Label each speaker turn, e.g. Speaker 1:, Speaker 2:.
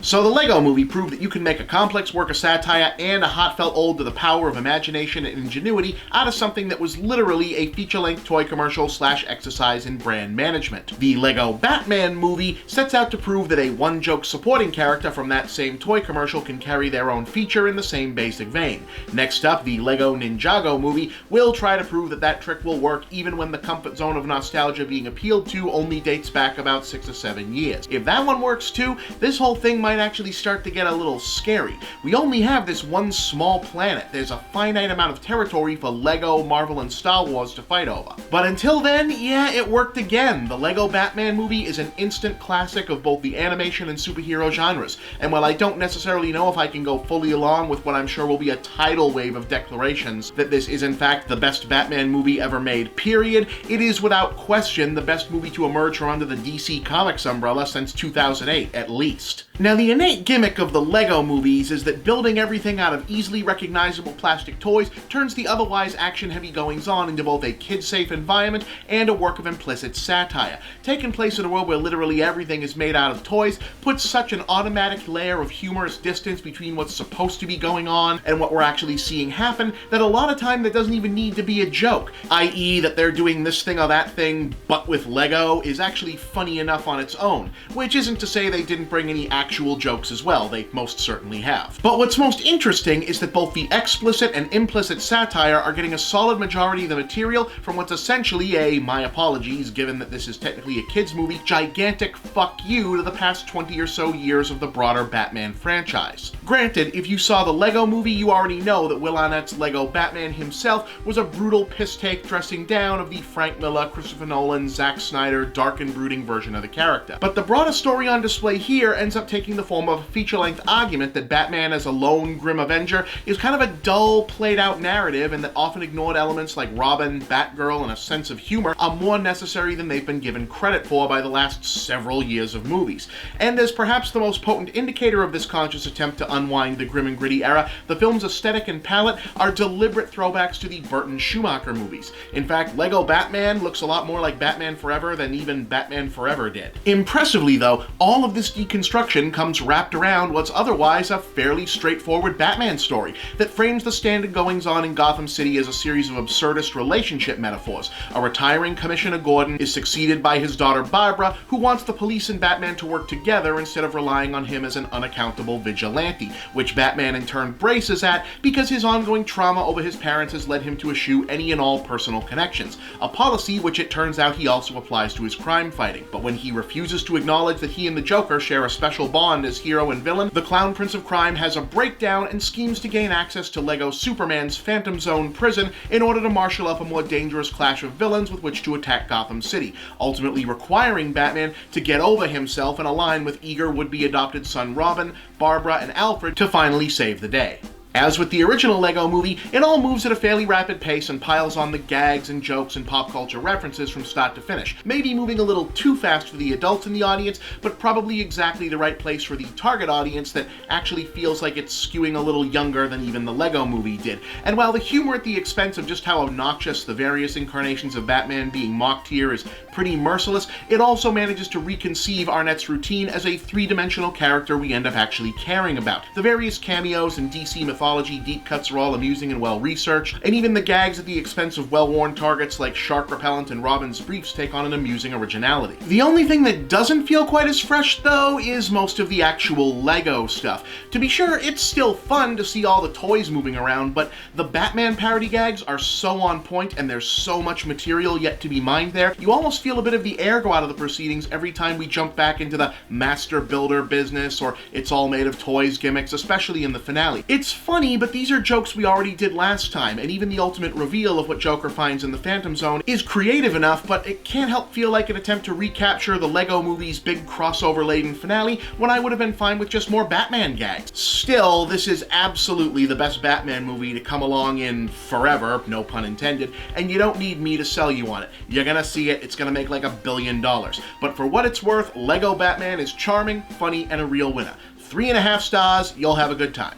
Speaker 1: So the Lego Movie proved that you can make a complex work of satire and a heartfelt ode to the power of imagination and ingenuity out of something that was literally a feature-length toy commercial / exercise in brand management. The Lego Batman Movie sets out to prove that a one-joke supporting character from that same toy commercial can carry their own feature in the same basic vein. Next up, the Lego Ninjago Movie will try to prove that that trick will work even when the comfort zone of nostalgia being appealed to only dates back about 6 or 7 years. If that one works too, this whole thing might actually start to get a little scary. We only have this one small planet. There's a finite amount of territory for Lego, Marvel, and Star Wars to fight over. But until then, yeah, it worked again. The Lego Batman Movie is an instant classic of both the animation and superhero genres, and while I don't necessarily know if I can go fully along with what I'm sure will be a tidal wave of declarations that this is in fact the best Batman movie ever made, period, it is without question the best movie to emerge from under the DC Comics umbrella since 2008, at least. Now, the innate gimmick of the Lego movies is that building everything out of easily recognizable plastic toys turns the otherwise action-heavy goings-on into both a kid-safe environment and a work of implicit satire. Taking place in a world where literally everything is made out of toys puts such an automatic layer of humorous distance between what's supposed to be going on and what we're actually seeing happen that a lot of time there doesn't even need to be a joke, i.e. that they're doing this thing or that thing but with Lego is actually funny enough on its own, which isn't to say they didn't bring any actual jokes as well, they most certainly have. But what's most interesting is that both the explicit and implicit satire are getting a solid majority of the material from what's essentially a, my apologies given that this is technically a kids movie, gigantic fuck you to the past 20 or so years of the broader Batman franchise. Granted, if you saw the Lego Movie, you already know that Will Arnett's Lego Batman himself was a brutal piss-take dressing down of the Frank Miller, Christopher Nolan, Zack Snyder, dark and brooding version of the character. But the broader story on display here ends up taking the form of a feature-length argument that Batman as a lone, grim Avenger is kind of a dull, played-out narrative, and that often ignored elements like Robin, Batgirl, and a sense of humor are more necessary than they've been given credit for by the last several years of movies. And as perhaps the most potent indicator of this conscious attempt to unwind the grim and gritty era, the film's aesthetic and palette are deliberate throwbacks to the Burton Schumacher movies. In fact, Lego Batman looks a lot more like Batman Forever than even Batman Forever did. Impressively though, all of this deconstruction comes wrapped around what's otherwise a fairly straightforward Batman story that frames the standard goings-on in Gotham City as a series of absurdist relationship metaphors. A retiring Commissioner Gordon is succeeded by his daughter Barbara, who wants the police and Batman to work together instead of relying on him as an unaccountable vigilante, which Batman in turn braces at because his ongoing trauma over his parents has led him to eschew any and all personal connections, a policy which it turns out he also applies to his crime fighting. But when he refuses to acknowledge that he and the Joker share a special bond as hero and villain, the Clown Prince of Crime has a breakdown and schemes to gain access to Lego Superman's Phantom Zone prison in order to marshal up a more dangerous clash of villains with which to attack Gotham City, ultimately requiring Batman to get over himself and align with eager would-be adopted son Robin, Barbara, and Alfred to finally save the day. As with the original Lego Movie, it all moves at a fairly rapid pace and piles on the gags and jokes and pop culture references from start to finish, maybe moving a little too fast for the adults in the audience, but probably exactly the right place for the target audience that actually feels like it's skewing a little younger than even the Lego Movie did. And while the humor at the expense of just how obnoxious the various incarnations of Batman being mocked here is pretty merciless, it also manages to reconceive Arnett's routine as a three-dimensional character we end up actually caring about. The various cameos and DC mythology deep cuts are all amusing and well-researched, and even the gags at the expense of well-worn targets like shark repellent and Robin's briefs take on an amusing originality. The only thing that doesn't feel quite as fresh, though, is most of the actual Lego stuff. To be sure, it's still fun to see all the toys moving around, but the Batman parody gags are so on point and there's so much material yet to be mined there, you almost feel a bit of the air go out of the proceedings every time we jump back into the master builder business or it's all made of toys gimmicks, especially in the finale. It's funny, but these are jokes we already did last time, and even the ultimate reveal of what Joker finds in the Phantom Zone is creative enough, but it can't help feel like an attempt to recapture the Lego Movie's big crossover-laden finale when I would have been fine with just more Batman gags. Still, this is absolutely the best Batman movie to come along in forever, no pun intended, and you don't need me to sell you on it. You're gonna see it, it's gonna make like $1 billion. But for what it's worth, Lego Batman is charming, funny, and a real winner. 3.5 stars, you'll have a good time.